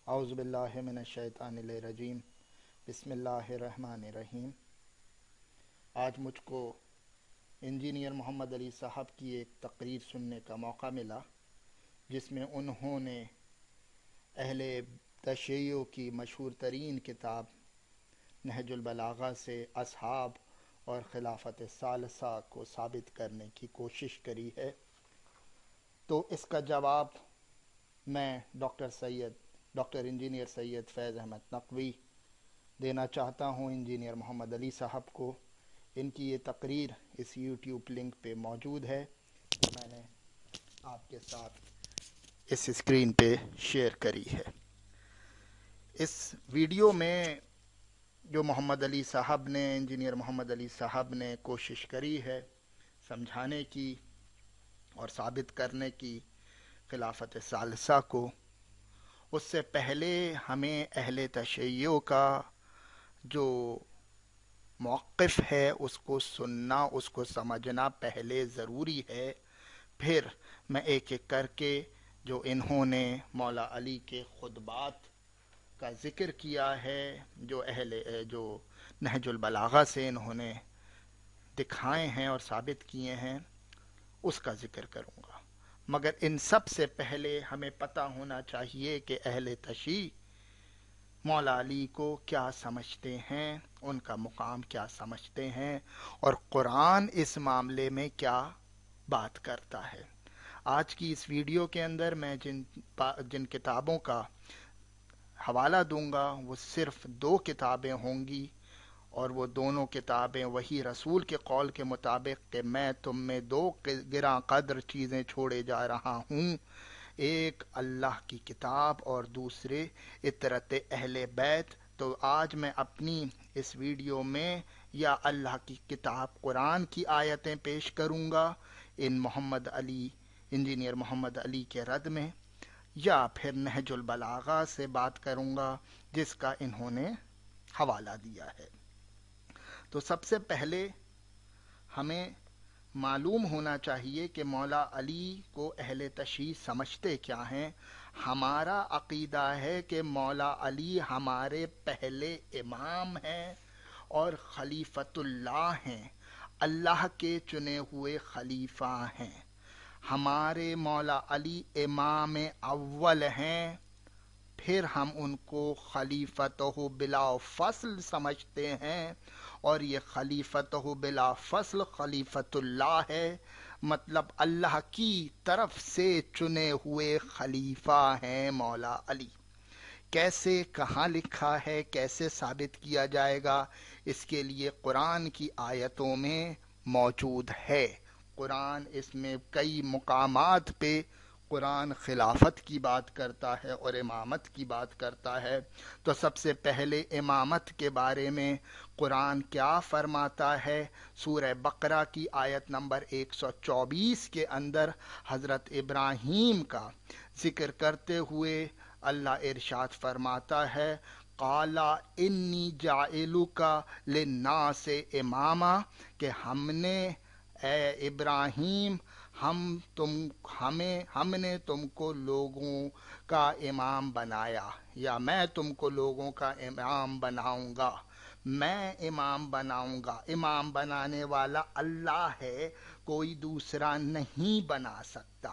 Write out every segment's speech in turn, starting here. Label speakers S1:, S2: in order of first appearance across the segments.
S1: اعوذ باللہ من الشیطان الرجیم بسم اللہ الرحمن الرحیم۔ آج مجھ کو انجینئر محمد علی صاحب کی ایک تقریر سننے کا موقع ملا، جس میں انہوں نے اہل تشیع کی مشہور ترین کتاب نہج البلاغہ سے اصحاب اور خلافت ثالثہ کو ثابت کرنے کی کوشش کری ہے۔ تو اس کا جواب میں ڈاکٹر انجینئر سید فیض احمد نقوی دینا چاہتا ہوں انجینئر محمد علی صاحب کو۔ ان کی یہ تقریر اس یوٹیوب لنک پہ موجود ہے، میں نے آپ کے ساتھ اس اسکرین پہ شیئر کری ہے۔ اس ویڈیو میں جو انجینئر محمد علی صاحب نے کوشش کری ہے سمجھانے کی اور ثابت کرنے کی خلافت ثالثہ کو، اس سے پہلے ہمیں اہل تشیع کا جو موقف ہے اس کو سننا، اس کو سمجھنا پہلے ضروری ہے۔ پھر میں ایک ایک کر کے جو انہوں نے مولا علی کے خطبات کا ذکر کیا ہے، جو نہج البلاغہ سے انہوں نے دکھائے ہیں اور ثابت کیے ہیں، اس کا ذکر کروں گا۔ مگر ان سب سے پہلے ہمیں پتہ ہونا چاہیے کہ اہل تشیع مولا علی کو کیا سمجھتے ہیں، ان کا مقام کیا سمجھتے ہیں، اور قرآن اس معاملے میں کیا بات کرتا ہے۔ آج کی اس ویڈیو کے اندر میں جن کتابوں کا حوالہ دوں گا وہ صرف 2 کتابیں ہوں گی، اور وہ دونوں کتابیں وہی رسول کے قول کے مطابق کہ میں تم میں 2 گراں قدر چیزیں چھوڑے جا رہا ہوں، ایک اللہ کی کتاب اور دوسرے اطرت اہل بیت۔ تو آج میں اپنی اس ویڈیو میں یا اللہ کی کتاب قرآن کی آیتیں پیش کروں گا انجینئر محمد علی کے رد میں، یا پھر نہج البلاغہ سے بات کروں گا جس کا انہوں نے حوالہ دیا ہے۔ تو سب سے پہلے ہمیں معلوم ہونا چاہیے کہ مولا علی کو اہل تشیع سمجھتے کیا ہیں۔ ہمارا عقیدہ ہے کہ مولا علی ہمارے پہلے امام ہیں اور خلیفۃ اللہ ہیں، اللہ کے چنے ہوئے خلیفہ ہیں۔ ہمارے مولا علی امام اول ہیں، پھر ہم ان کو خلیفتہ بلا فصل سمجھتے ہیں، اور یہ خلیفتہ بلا فصل خلیفۃ اللہ ہے، مطلب اللہ کی طرف سے چنے ہوئے خلیفہ ہیں مولا علی۔ کیسے، کہاں لکھا ہے، کیسے ثابت کیا جائے گا، اس کے لیے قرآن کی آیتوں میں موجود ہے۔ قرآن اس میں کئی مقامات پہ قرآن خلافت کی بات کرتا ہے اور امامت کی بات کرتا ہے۔ تو سب سے پہلے امامت کے بارے میں قرآن کیا فرماتا ہے؟ سورہ بقرہ کی آیت نمبر 124 کے اندر حضرت ابراہیم کا ذکر کرتے ہوئے اللہ ارشاد فرماتا ہے، قَالَ إِنِّي جَاعِلُكَ لِلنَّاسِ اماما، کہ ہم نے، اے ابراہیم، ہم نے تم کو لوگوں کا امام بنایا، یا میں تم کو لوگوں کا امام بناؤں گا، میں امام بناؤں گا۔ امام بنانے والا اللہ ہے، کوئی دوسرا نہیں بنا سکتا،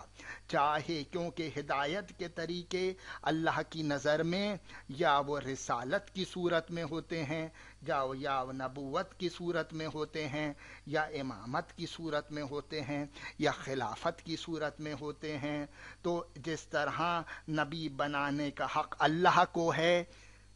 S1: چاہے، کیونکہ ہدایت کے طریقے اللہ کی نظر میں یا وہ رسالت کی صورت میں ہوتے ہیں، یا نبوت کی صورت میں ہوتے ہیں، یا امامت کی صورت میں ہوتے ہیں، یا خلافت کی صورت میں ہوتے ہیں۔ تو جس طرح نبی بنانے کا حق اللہ کو ہے،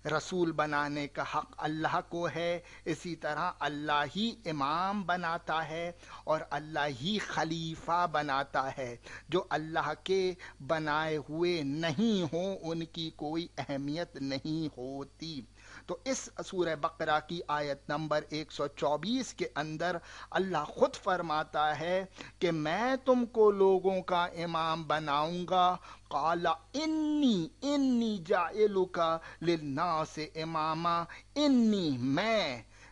S1: رسول بنانے کا حق اللہ کو ہے، اسی طرح اللہ ہی امام بناتا ہے اور اللہ ہی خلیفہ بناتا ہے۔ جو اللہ کے بنائے ہوئے نہیں ہوں ان کی کوئی اہمیت نہیں ہوتی۔ تو اس سورہ بقرہ کی آیت نمبر 124 کے اندر اللہ خود فرماتا ہے کہ میں تم کو لوگوں کا امام بناؤں گا۔ قَالَ إِنِّي جَاعِلُكَ لِلنَّاسِ اماما، انی، میں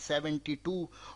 S1: 72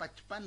S1: 55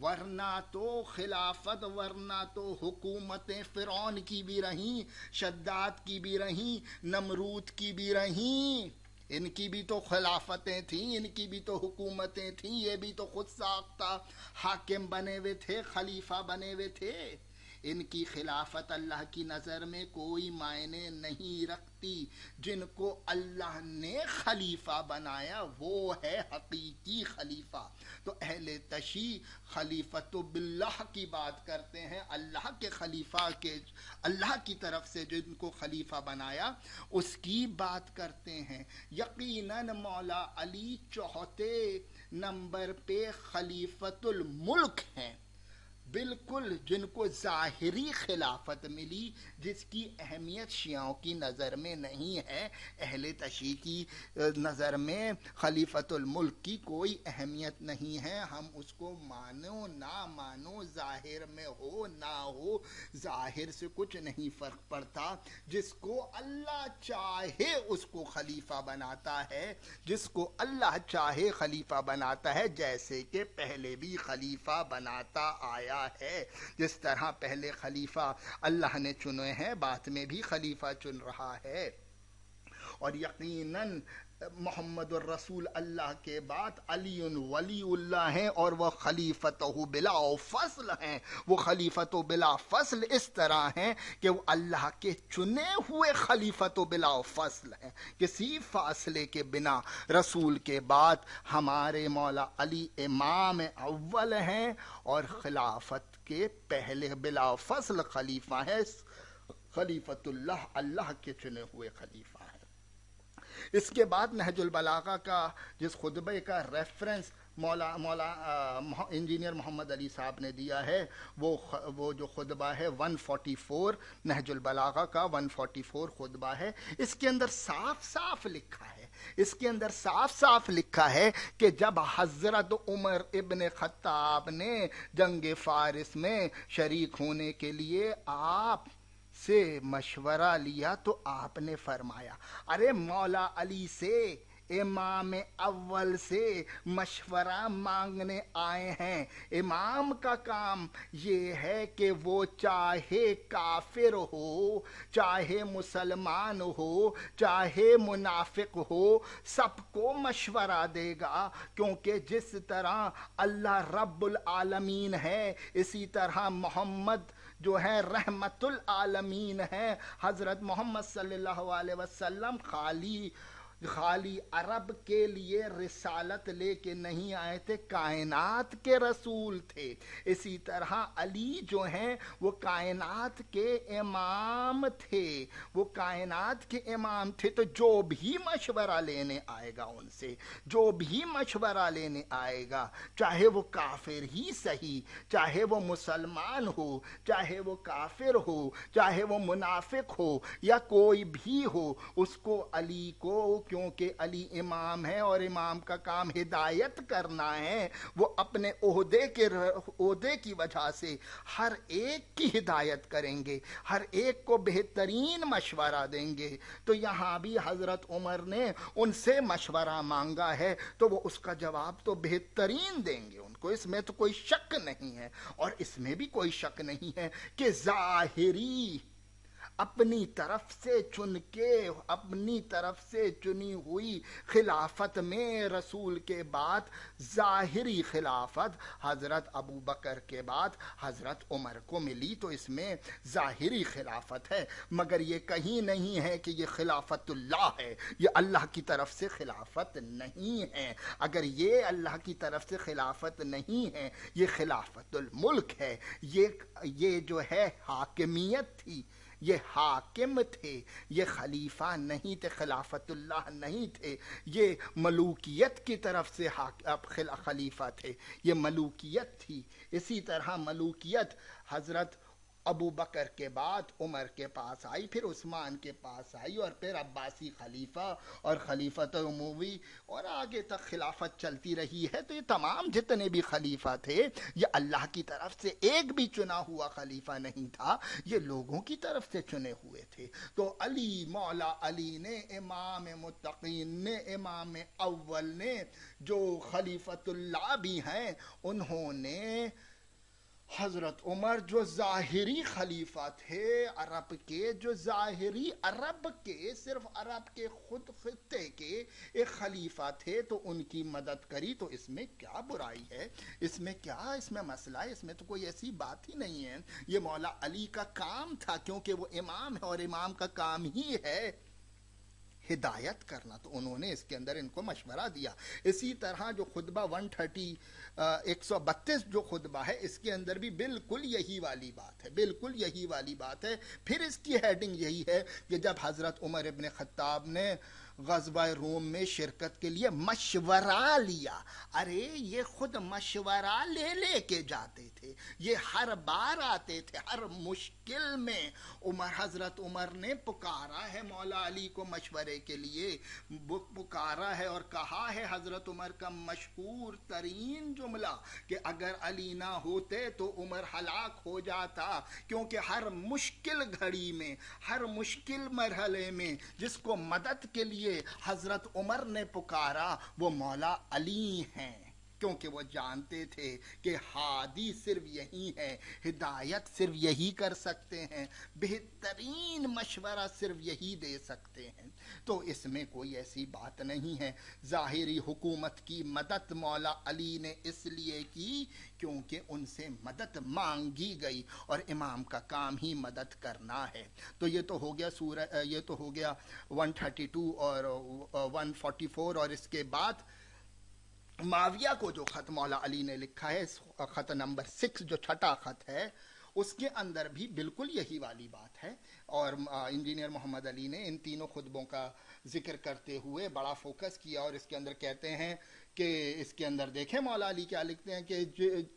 S1: ورنہ تو خلافت، ورنہ تو حکومتیں فرعون کی بھی رہیں، شداد کی بھی رہیں، نمرود کی بھی رہیں، ان کی بھی تو خلافتیں تھیں، ان کی بھی تو حکومتیں تھیں، یہ بھی تو خود ساختہ حاکم بنے ہوئے تھے، خلیفہ بنے ہوئے تھے۔ ان کی خلافت اللہ کی نظر میں کوئی معنی نہیں رکھتی۔ جن کو اللہ نے خلیفہ بنایا وہ ہے حقیقی خلیفہ۔ تو اہل تشیع خلیفۃ باللہ کی بات کرتے ہیں، اللہ کے خلیفہ کے، اللہ کی طرف سے جن کو خلیفہ بنایا اس کی بات کرتے ہیں۔ یقیناً مولا علی چوتھے نمبر پہ خلیفۃ الملک ہیں، بالکل جن کو ظاہری خلافت ملی، جس کی اہمیت شیعوں کی نظر میں نہیں ہے، اہل تشیع کی نظر میں خلیفۃ الملک کی کوئی اہمیت نہیں ہے۔ ہم اس کو مانو نہ مانو، ظاہر میں ہو نہ ہو، ظاہر سے کچھ نہیں فرق پڑتا۔ جس کو اللہ چاہے اس کو خلیفہ بناتا ہے، جس کو اللہ چاہے خلیفہ بناتا ہے، جیسے کہ پہلے بھی خلیفہ بناتا آیا ہے۔ جس طرح پہلے خلیفہ اللہ نے چنے ہیں، بعد میں بھی خلیفہ چن رہا ہے۔ اور یقیناً محمد الرسول اللہ کے بعد علی ولی اللہ ہیں، اور وہ خلیفۃ بلا فصل ہیں۔ وہ خلیفۃ بلا فصل اس طرح ہیں کہ وہ اللہ کے چنے ہوئے خلیفۃ بلا فصل ہیں، کسی فاصلے کے بنا۔ رسول کے بعد ہمارے مولا علی امام اول ہیں، اور خلافت کے پہلے بلا فصل خلیفہ ہیں، خلیفۃ اللہ، اللہ کے چنے ہوئے خلیفہ ہیں۔ اس کے بعد نہج البلاغہ کا جس خطبے کا ریفرنس مولا انجینئر محمد علی صاحب نے دیا ہے، وہ جو خطبہ ہے 144 نہج البلاغہ کا 144 خطبہ ہے، اس کے اندر صاف صاف لکھا ہے، اس کے اندر صاف صاف لکھا ہے کہ جب حضرت عمر ابن خطاب نے جنگ فارس میں شریک ہونے کے لیے آپ سے مشورہ لیا تو آپ نے فرمایا، ارے مولا علی سے، امام اول سے مشورہ مانگنے آئے ہیں۔ امام کا کام یہ ہے کہ وہ چاہے کافر ہو، چاہے مسلمان ہو، چاہے منافق ہو، سب کو مشورہ دے گا، کیونکہ جس طرح اللہ رب العالمین ہے، اسی طرح محمد جو ہے رحمت العالمین ہے۔ حضرت محمد صلی اللہ علیہ وسلم خالی عرب کے لیے رسالت لے کے نہیں آئے تھے، کائنات کے رسول تھے۔ اسی طرح علی جو ہیں وہ کائنات کے امام تھے، وہ کائنات کے امام تھے۔ تو جو بھی مشورہ لینے آئے گا ان سے، جو بھی مشورہ لینے آئے گا، چاہے وہ کافر ہی صحیح، چاہے وہ مسلمان ہو، چاہے وہ کافر ہو، چاہے وہ منافق ہو، یا کوئی بھی ہو، اس کو علی کو، کیونکہ علی امام ہے اور امام کا کام ہدایت کرنا ہے، وہ اپنے عہدے کی وجہ سے ہر ایک کی ہدایت کریں گے، ہر ایک کو بہترین مشورہ دیں گے۔ تو یہاں بھی حضرت عمر نے ان سے مشورہ مانگا ہے، تو وہ اس کا جواب تو بہترین دیں گے ان کو، اس میں تو کوئی شک نہیں ہے۔ اور اس میں بھی کوئی شک نہیں ہے کہ ظاہری اپنی طرف سے اپنی طرف سے چنی ہوئی خلافت میں رسول کے بعد ظاہری خلافت حضرت ابو بکر کے بعد حضرت عمر کو ملی، تو اس میں ظاہری خلافت ہے، مگر یہ کہیں نہیں ہے کہ یہ خلافت اللہ ہے، یہ اللہ کی طرف سے خلافت نہیں ہے۔ اگر یہ اللہ کی طرف سے خلافت نہیں ہے، یہ خلافت الملک ہے، یہ جو ہے حاکمیت تھی، یہ حاکم تھے، یہ خلیفہ نہیں تھے، خلافت اللہ نہیں تھے، یہ ملوکیت کی طرف سے خلیفہ تھے، یہ ملوکیت تھی۔ اسی طرح ملوکیت حضرت ابو بکر کے بعد عمر کے پاس آئی، پھر عثمان کے پاس آئی، اور پھر عباسی خلیفہ اور خلیفۃ عموی، اور آگے تک خلافت چلتی رہی ہے۔ تو یہ تمام جتنے بھی خلیفہ تھے یہ اللہ کی طرف سے ایک بھی چنا ہوا خلیفہ نہیں تھا، یہ لوگوں کی طرف سے چنے ہوئے تھے۔ تو علی، مولا علی نے، امام متقین نے، امام اول نے، جو خلیفۃ اللہ بھی ہیں، انہوں نے حضرت عمر جو ظاہری خلیفہ تھے عرب کے، جو ظاہری عرب کے، صرف عرب کے خود خطے کے ایک خلیفہ تھے، تو ان کی مدد کری۔ تو اس میں کیا برائی ہے؟ اس میں کیا، اس میں مسئلہ ہے؟ اس میں تو کوئی ایسی بات ہی نہیں ہے۔ یہ مولا علی کا کام تھا، کیونکہ وہ امام ہے اور امام کا کام ہی ہے ہدایت کرنا، تو انہوں نے اس کے اندر ان کو مشورہ دیا۔ اسی طرح جو خطبہ 132 جو خطبہ ہے، اس کے اندر بھی بالکل یہی والی بات ہے، بالکل یہی والی بات ہے۔ پھر اس کی ہیڈنگ یہی ہے کہ جب حضرت عمر ابن خطاب نے غزوہ روم میں شرکت کے لیے مشورہ لیا، ارے یہ خود مشورہ لے لے کے جاتے تھے، یہ ہر بار آتے تھے، ہر مشکل میں حضرت عمر نے پکارا ہے مولا علی کو مشورے کے لیے، پکارا ہے اور کہا ہے حضرت عمر کا مشہور ترین جملہ کہ اگر علی نہ ہوتے تو عمر ہلاک ہو جاتا، کیونکہ ہر مشکل گھڑی میں، ہر مشکل مرحلے میں جس کو مدد کے لیے حضرت عمر نے پکارا وہ مولا علی ہیں، کیونکہ وہ جانتے تھے کہ ہادی صرف یہی ہے، ہدایت صرف یہی کر سکتے ہیں، بہترین مشورہ صرف یہی دے سکتے ہیں۔ تو اس میں کوئی ایسی بات نہیں ہے۔ ظاہری حکومت کی مدد مولا علی نے اس لیے کی کیونکہ ان سے مدد مانگی گئی، اور امام کا کام ہی مدد کرنا ہے۔ تو یہ تو ہو گیا یہ تو ہو گیا 132 اور 144، اور اس کے بعد معاویہ کو جو خط مولا علی نے لکھا ہے، خط نمبر 6 جو چھٹا خط ہے، اس کے اندر بھی بالکل یہی والی بات ہے، اور انجینئر محمد علی نے ان تینوں خطبوں کا ذکر کرتے ہوئے بڑا فوکس کیا، اور اس کے اندر کہتے ہیں کہ اس کے اندر دیکھیں مولا علی کیا لکھتے ہیں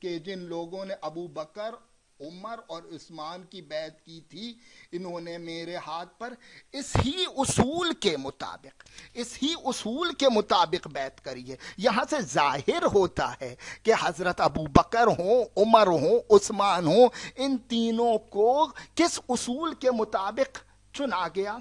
S1: کہ جن لوگوں نے ابو بکر، عمر اور عثمان کی بیعت کی تھی، انہوں نے میرے ہاتھ پر اس ہی اصول کے مطابق بیعت کری ہے۔ یہاں سے ظاہر ہوتا ہے کہ حضرت ابو بکر ہوں، عمر ہوں، عثمان ہوں، ان تینوں کو کس اصول کے مطابق چنا گیا؟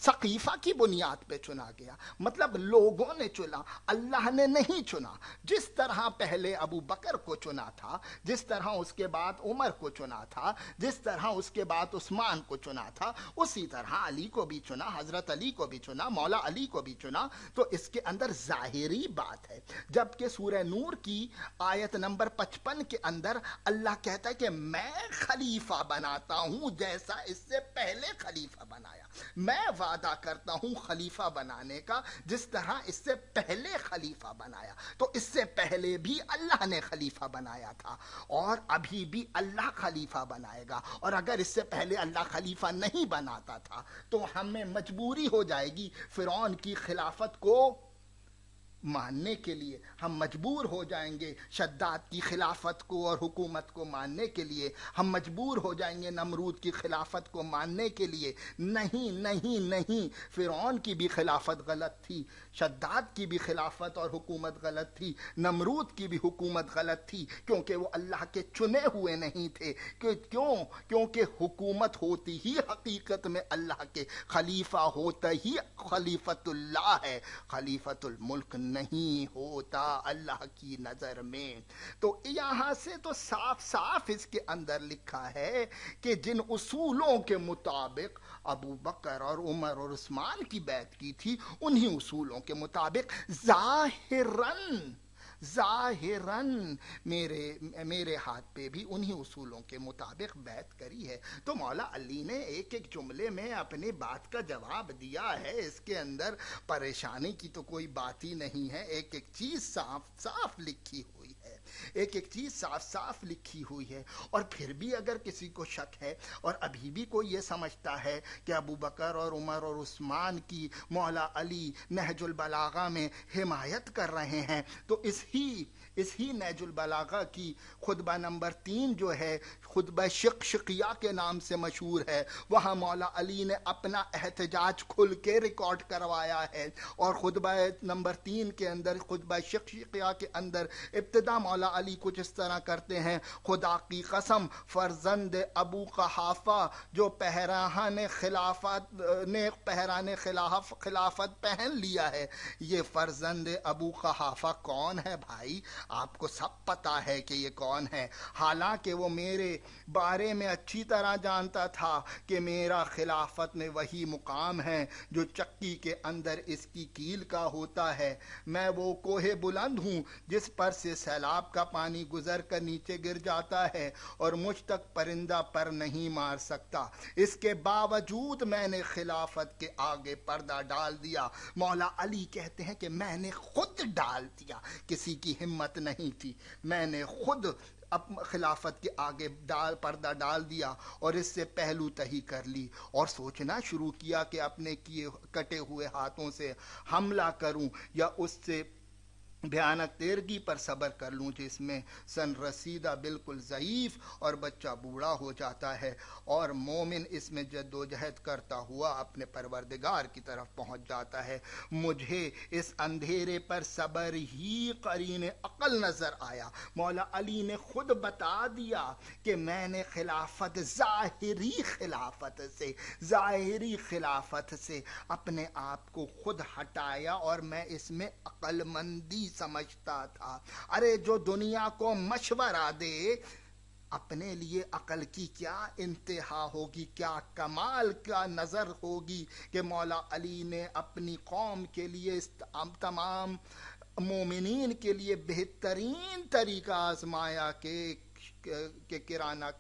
S1: سقیفہ کی بنیاد پہ چنا گیا، مطلب لوگوں نے چنا، اللہ نے نہیں چنا۔ جس طرح پہلے ابو بکر کو چنا تھا، جس طرح اس کے بعد عمر کو چنا تھا، جس طرح اس کے بعد عثمان کو چنا تھا، اسی طرح علی کو بھی چنا، حضرت علی کو بھی چنا، مولا علی کو بھی چنا۔ تو اس کے اندر ظاہری بات ہے۔ جبکہ سورہ نور کی آیت نمبر 55 کے اندر اللہ کہتا ہے کہ میں خلیفہ بناتا ہوں جیسا اس سے پہلے خلیفہ بنایا، میں وعدہ کرتا ہوں خلیفہ بنانے کا جس طرح اس سے پہلے خلیفہ بنایا۔ تو اس سے پہلے بھی اللہ نے خلیفہ بنایا تھا، اور ابھی بھی اللہ خلیفہ بنائے گا، اور اگر اس سے پہلے اللہ خلیفہ نہیں بناتا تھا تو ہمیں مجبوری ہو جائے گی فرعون کی خلافت کو ماننے کے لیے، ہم مجبور ہو جائیں گے شداد کی خلافت کو اور حکومت کو ماننے کے لیے، ہم مجبور ہو جائیں گے نمرود کی خلافت کو ماننے کے لیے۔ نہیں نہیں نہیں، فرعون کی بھی خلافت غلط تھی، شداد کی بھی خلافت اور حکومت غلط تھی، نمرود کی بھی حکومت غلط تھی، کیونکہ وہ اللہ کے چنے ہوئے نہیں تھے۔ کیونکہ حکومت ہوتی ہی حقیقت میں اللہ کے، خلیفہ ہوتا ہی خلیفۃ اللہ ہے، خلیفۃ الملک نہیں ہوتا اللہ کی نظر میں۔ تو یہاں سے تو صاف صاف اس کے اندر لکھا ہے کہ جن اصولوں کے مطابق ابو بکر اور عمر اور عثمان کی بیعت کی تھی، انہی اصولوں کے مطابق ظاہراً میرے ہاتھ پہ بھی انہی اصولوں کے مطابق بیعت کری ہے۔ تو مولا علی نے ایک ایک جملے میں اپنی بات کا جواب دیا ہے، اس کے اندر پریشانی کی تو کوئی بات ہی نہیں ہے، ایک ایک چیز صاف صاف لکھی ہوئی ہے، ایک ایک چیز صاف صاف لکھی ہوئی ہے۔ اور پھر بھی اگر کسی کو شک ہے اور ابھی بھی کوئی یہ سمجھتا ہے کہ ابو بکر اور عمر اور عثمان کی مولا علی نہج البلاغہ میں حمایت کر رہے ہیں، تو اس ہی نہج البلاغہ کی خطبہ نمبر 3 جو ہے خطبہ شقشقیہ کے نام سے مشہور ہے، وہاں مولا علی نے اپنا احتجاج کھل کے ریکارڈ کروایا ہے، اور خطبہ نمبر 3 کے اندر، خطبہ شقشقیہ کے اندر ابتدا مولا علی کچھ اس طرح کرتے ہیں: خدا کی قسم، فرزند ابو قحافہ جو پہرانے خلافت پہن لیا ہے، یہ فرزند ابو قحافہ کون ہے بھائی؟ آپ کو سب پتا ہے کہ یہ کون ہے، حالانکہ وہ میرے بارے میں اچھی طرح جانتا تھا کہ میرا خلافت میں وہی مقام ہے جو چکی کے اندر اس کی کیل کا ہوتا ہے۔ میں وہ کوہ بلند ہوں جس پر سے سیلاب کا پانی گزر کر نیچے گر جاتا ہے اور مجھ تک پرندہ پر نہیں مار سکتا، اس کے باوجود میں نے خلافت کے آگے پردہ ڈال دیا۔ مولا علی کہتے ہیں کہ میں نے خود ڈال دیا، کسی کی ہمت نہیں تھی، میں نے خود خلافت کے آگے پردہ ڈال دیا اور اس سے پہلو تہی کر لی، اور سوچنا شروع کیا کہ اپنے کیے کٹے ہوئے ہاتھوں سے حملہ کروں یا اس سے بھیانک تیرگی پر صبر کر لوں جس میں سن رسیدہ بالکل ضعیف اور بچہ بوڑھا ہو جاتا ہے، اور مومن اس میں جد و جہد کرتا ہوا اپنے پروردگار کی طرف پہنچ جاتا ہے۔ مجھے اس اندھیرے پر صبر ہی قرین عقل نظر آیا۔ مولا علی نے خود بتا دیا کہ میں نے خلافت، ظاہری خلافت سے اپنے آپ کو خود ہٹایا، اور میں اس میں عقل مندی سمجھتا تھا۔ ارے جو دنیا کو مشورہ دے، اپنے لیے عقل کی کیا انتہا ہوگی، کیا کمال، کیا نظر ہوگی کہ مولا علی نے اپنی قوم کے لیے، تمام مومنین کے لیے بہترین طریقہ آزمایا کہ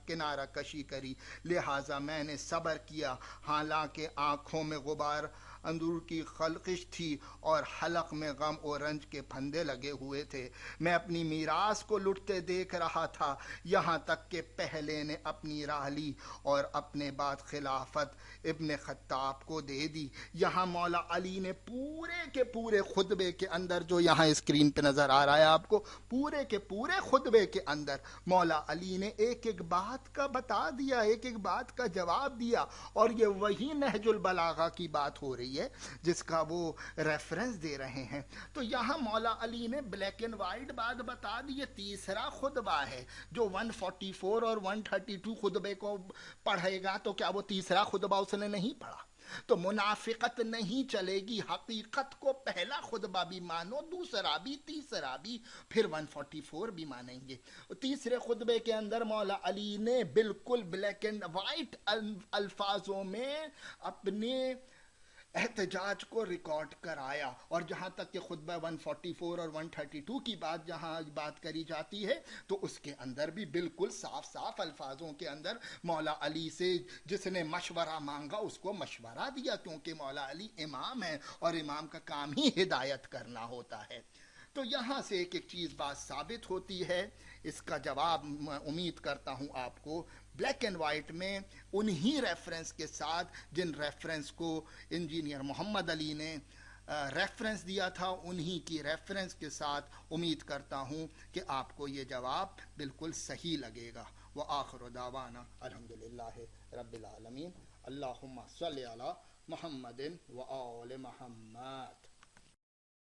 S1: کنارہ کشی کری، لہٰذا میں نے صبر کیا، حالانکہ آنکھوں میں غبار اندور کی خلقش تھی اور حلق میں غم و رنج کے پھندے لگے ہوئے تھے۔ میں اپنی میراث کو لٹتے دیکھ رہا تھا، یہاں تک کہ پہلے نے اپنی راہ لی اور اپنے بعد خلافت ابن خطاب کو دے دی۔ یہاں مولا علی نے پورے کے پورے خطبے کے اندر، جو یہاں اسکرین پہ نظر آ رہا ہے آپ کو، پورے کے پورے خطبے کے اندر مولا علی نے ایک ایک بات کا بتا دیا، ایک ایک بات کا جواب دیا، اور یہ وہی نہج البلاغہ کی بات ہو رہی ہے جس کا وہ ریفرنس دے رہے ہیں۔ تو یہاں مولا علی نے بلیک اینڈ وائٹ بات بتا دی، یہ تیسرا خطبہ ہے۔ جو 144 اور 132 خطبے کو پڑھے گا تو کیا وہ تیسرا خطبہ اس نے نہیں پڑھا؟ تو منافقت نہیں چلے گی، حقیقت کو پہلا خطبہ بھی مانو، دوسرا بھی، تیسرا بھی، پھر 144 بھی مانیں گے۔ تیسرے خطبے کے اندر مولا علی نے بالکل بلیک اینڈ وائٹ الفاظوں میں اپنے احتجاج کو ریکارڈ کرایا، اور جہاں تک کہ خطبہ 144 اور 132 کی بات جہاں بات کری جاتی ہے تو اس کے اندر بھی بالکل صاف صاف الفاظوں کے اندر مولا علی سے جس نے مشورہ مانگا اس کو مشورہ دیا، کیونکہ مولا علی امام ہے اور امام کا کام ہی ہدایت کرنا ہوتا ہے۔ تو یہاں سے ایک ایک چیز بات ثابت ہوتی ہے، اس کا جواب میں امید کرتا ہوں آپ کو بلیک اینڈ وائٹ میں انہی ریفرنس کے ساتھ جن ریفرنس کو انجینئر محمد علی نے ریفرنس دیا تھا، انہی کی ریفرنس کے ساتھ امید کرتا ہوں کہ آپ کو یہ جواب بالکل صحیح لگے گا۔ وآخر دعوانا الحمدللہ رب العالمین۔ اللہم صلی علی محمد وآل محمد۔